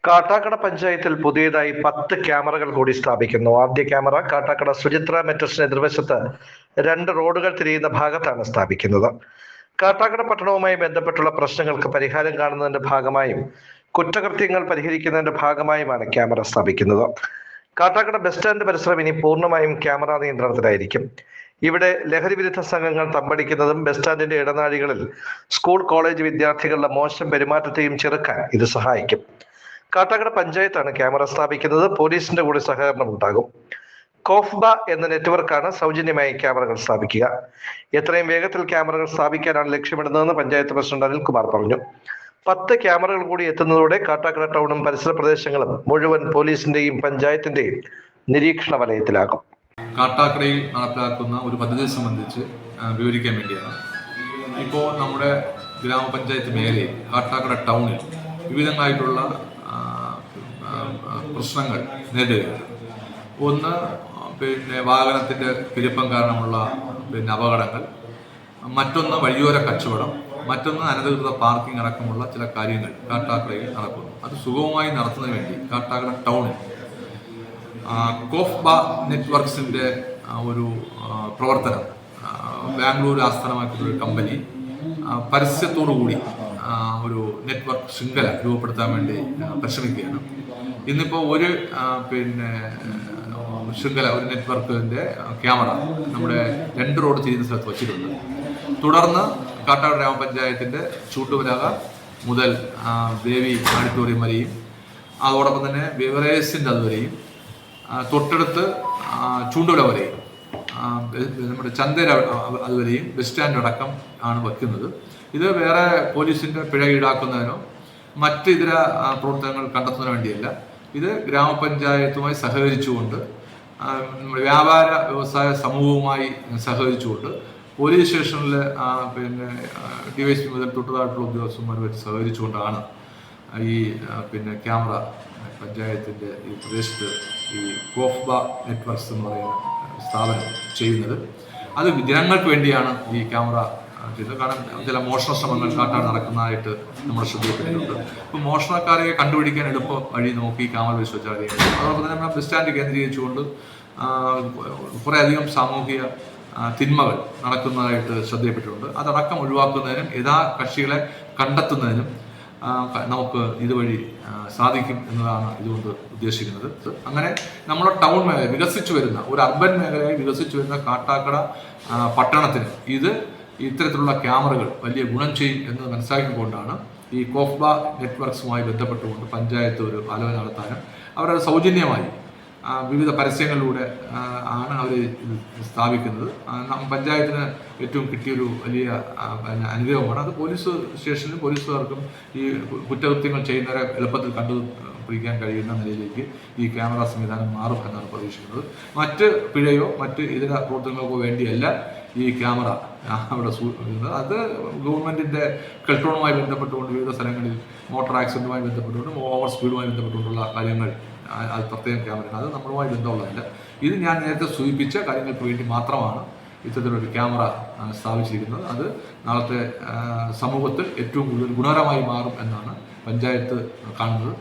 കാട്ടാക്കട പഞ്ചായത്തിൽ പുതിയതായി 10 ക്യാമറകൾ കൂടി സ്ഥാപിക്കുന്നു. ആദ്യ ക്യാമറ കാട്ടാക്കട സുചിത്ര മെറ്റസിന് എതിർവശത്ത് 2 റോഡുകൾ തിരിയുന്ന ഭാഗത്താണ് സ്ഥാപിക്കുന്നത്. കാട്ടാക്കട പട്ടണവുമായി ബന്ധപ്പെട്ടുള്ള പ്രശ്നങ്ങൾക്ക് പരിഹാരം കാണുന്നതിന്റെ ഭാഗമായും കുറ്റകൃത്യങ്ങൾ പരിഹരിക്കുന്നതിന്റെ ഭാഗമായുമാണ് ക്യാമറ സ്ഥാപിക്കുന്നത്. കാട്ടാക്കട ബസ് സ്റ്റാൻഡ് പരിസരം ഇനി പൂർണ്ണമായും ക്യാമറ നിയന്ത്രണത്തിലായിരിക്കും. ഇവിടെ ലഹരി വിരുദ്ധ സംഘങ്ങൾ തമ്പടിക്കുന്നതും ബസ് സ്റ്റാൻഡിന്റെ ഇടനാഴികളിൽ സ്കൂൾ കോളേജ് വിദ്യാർത്ഥികളുടെ മോശം പെരുമാറ്റത്തെയും ചെറുക്കാൻ ഇത് സഹായിക്കും. കാട്ടാക്കട പഞ്ചായത്താണ് ക്യാമറ സ്ഥാപിക്കുന്നത്. പോലീസിന്റെ കൂടി സഹകരണം ഉണ്ടാകും. കോഫ്ബ എന്ന നെറ്റ്വർക്കാണ് സൗജന്യമായി ക്യാമറകൾ സ്ഥാപിക്കുക. എത്രയും വേഗത്തിൽ ക്യാമറകൾ സ്ഥാപിക്കാനാണ് ലക്ഷ്യമിടുന്നതെന്ന് പഞ്ചായത്ത് പ്രസിഡന്റ് അനിൽകുമാർ പറഞ്ഞു. 10 ക്യാമറകൾ കൂടി എത്തുന്നതോടെ കാട്ടാക്കട ടൗണും പരിസര പ്രദേശങ്ങളും മുഴുവൻ പോലീസിന്റെയും പഞ്ചായത്തിന്റെയും നിരീക്ഷണ വലയത്തിലാകും. കാട്ടാക്കടയിൽ നടപ്പിലാക്കുന്ന ഒരു പദ്ധതിയെ സംബന്ധിച്ച് വിവരിക്കാൻ വേണ്ടിയാണ്. ഇപ്പോൾ നമ്മുടെ ഗ്രാമപഞ്ചായത്ത് മേഖലയിൽ കാട്ടാക്കട ടൗണിൽ വിവിധങ്ങളായിട്ടുള്ള പ്രശ്നങ്ങൾ നേരിടുകയാണ്. ഒന്ന് വാഹനത്തിൻ്റെ പെരുപ്പം കാരണമുള്ള അപകടങ്ങൾ, മറ്റൊന്ന് വഴിയോര കച്ചവടം, മറ്റൊന്ന് അനധികൃത പാർക്കിംഗ് അടക്കമുള്ള ചില കാര്യങ്ങൾ കാട്ടാക്കടയിൽ നടക്കുന്നു. അത് സുഗമമായി നടത്തുന്നതിന് വേണ്ടി കാട്ടാക്കട ടൗണിൽ കോഫ്ബ നെറ്റ്വർക്സിൻ്റെ ഒരു പ്രവർത്തനം, ബാംഗ്ലൂർ ആസ്ഥാനമാക്കിയിട്ടുള്ള കമ്പനി പരസ്യത്തോടുകൂടി ഒരു നെറ്റ്വർക്ക് ശൃംഖല രൂപപ്പെടുത്താൻ വേണ്ടി പരിശ്രമിക്കുകയാണ്. ഇന്നിപ്പോൾ ഒരു ശൃംഖല, ഒരു നെറ്റ്വർക്കിൻ്റെ ക്യാമറ നമ്മുടെ 2 റോഡ് തിരിയുന്ന സ്ഥലത്ത് വച്ചിട്ടുണ്ട്. തുടർന്ന് കാട്ടാക്കട ഗ്രാമപഞ്ചായത്തിൻ്റെ ചൂട്ടുപലക മുതൽ ദേവി ഓഡിറ്റോറിയം വരെയും, അതോടൊപ്പം തന്നെ ബിവറേഴ്സിൻ്റെ അതുവരെയും, തൊട്ടടുത്ത് ചൂണ്ടുവില വരെയും, നമ്മുടെ ചന്തര അതുവരെയും ബസ് സ്റ്റാൻഡ് അടക്കം ആണ് വയ്ക്കുന്നത്. ഇത് വേറെ പോലീസിൻ്റെ പിഴ ഈടാക്കുന്നതിനോ മറ്റ് ഇതര പ്രവർത്തനങ്ങൾ കണ്ടെത്തുന്നതിനു വേണ്ടിയല്ല. ഇത് ഗ്രാമപഞ്ചായത്തുമായി സഹകരിച്ചുകൊണ്ട്, വ്യാപാര വ്യവസായ സമൂഹവുമായി സഹകരിച്ചുകൊണ്ട്, പോലീസ് സ്റ്റേഷനിൽ ഡിവൈഎസ്പി മുതൽ തൊട്ടുതായിട്ടുള്ള ഉദ്യോഗസ്ഥന്മാരുമായിട്ട് സഹകരിച്ചുകൊണ്ടാണ് ഈ ക്യാമറ പഞ്ചായത്തിൻ്റെ ഈ പ്രദേശത്ത് ഈ കോഫ്ബ നെറ്റ്വർക്സ് എന്ന് പറയുന്ന സ്ഥാപനം ചെയ്യുന്നത്. അത് ജനങ്ങൾക്ക് വേണ്ടിയാണ് ഈ ക്യാമറ ചെയ്യുന്നത്. കാരണം ചില മോഷണ ശ്രമങ്ങൾ കാട്ടാൻ നടക്കുന്നതായിട്ട് നമ്മുടെ ശ്രദ്ധയിൽപ്പെട്ടിട്ടുണ്ട്. അപ്പോൾ മോഷണക്കാരെ കണ്ടുപിടിക്കാൻ എളുപ്പ വഴി നമുക്ക് ഈ ക്യാമറ വെച്ചാൽ അറിയാം. അതോടൊപ്പം തന്നെ നമ്മുടെ ബസ് സ്റ്റാൻഡ് കേന്ദ്രീകരിച്ചുകൊണ്ട് കുറേ അധികം സാമൂഹിക തിന്മകൾ നടക്കുന്നതായിട്ട് ശ്രദ്ധയിൽപ്പെട്ടിട്ടുണ്ട്. അതടക്കം ഒഴിവാക്കുന്നതിനും യഥാ കക്ഷികളെ കണ്ടെത്തുന്നതിനും നമുക്ക് ഇതുവഴി സാധിക്കും എന്നതാണ് ഇതുകൊണ്ട് ഉദ്ദേശിക്കുന്നത്. അങ്ങനെ നമ്മുടെ ടൗൺ മേഖല വികസിച്ചു വരുന്ന, ഒരു അർബൻ മേഖലയായി വികസിച്ചു വരുന്ന കാട്ടാക്കട പട്ടണത്തിന് ഇത്തരത്തിലുള്ള ക്യാമറകൾ വലിയ ഗുണം ചെയ്യും എന്ന് മനസ്സിലാക്കിക്കൊണ്ടാണ് ഈ കോഫ്ബ നെറ്റ്വർക്സുമായി ബന്ധപ്പെട്ടുകൊണ്ട് പഞ്ചായത്ത് ഒരു ആലോചന നടത്താനും അവരത് സൗജന്യമായി വിവിധ പരസ്യങ്ങളിലൂടെ ആണ് അവർ സ്ഥാപിക്കുന്നത്. പഞ്ചായത്തിന് ഏറ്റവും കിട്ടിയൊരു വലിയ അനുഗ്രഹമാണ്. അത് പോലീസ് സ്റ്റേഷനിലും പോലീസുകാർക്കും ഈ കുറ്റകൃത്യങ്ങൾ ചെയ്യുന്നവരെ എളുപ്പത്തിൽ കണ്ടുപിടിക്കാൻ കഴിയുന്ന നിലയിലേക്ക് ഈ ക്യാമറ സംവിധാനം മാറും എന്നാണ് പ്രതീക്ഷിക്കുന്നത്. മറ്റ് പിഴയോ മറ്റ് ഇതര പ്രവർത്തനങ്ങൾക്കോ വേണ്ടിയല്ല ഈ ക്യാമറ അവിടെ സൂക്ഷിക്കുന്നത്. അത് ഗവൺമെൻറ്റിൻ്റെ കെൽട്രോണുമായി ബന്ധപ്പെട്ടുകൊണ്ട് വിവിധ സ്ഥലങ്ങളിൽ മോട്ടോർ ആക്സിഡൻറ്റുമായി ബന്ധപ്പെട്ടുകൊണ്ട്, ഓവർ സ്പീഡുമായി ബന്ധപ്പെട്ടുകൊണ്ടുള്ള കാര്യങ്ങൾ അത് പ്രത്യേകം ക്യാമറയാണ്. അത് നമ്മളുമായി ബന്ധമുള്ളതല്ല. ഇത് ഞാൻ നേരത്തെ സൂചിപ്പിച്ച കാര്യങ്ങൾക്ക് വേണ്ടി മാത്രമാണ് ഇത്തരത്തിലൊരു ക്യാമറ സ്ഥാപിച്ചിരിക്കുന്നത്. അത് നാളത്തെ സമൂഹത്തിൽ ഏറ്റവും കൂടുതൽ ഗുണകരമായി മാറും എന്നാണ് പഞ്ചായത്ത് കാണുന്നത്.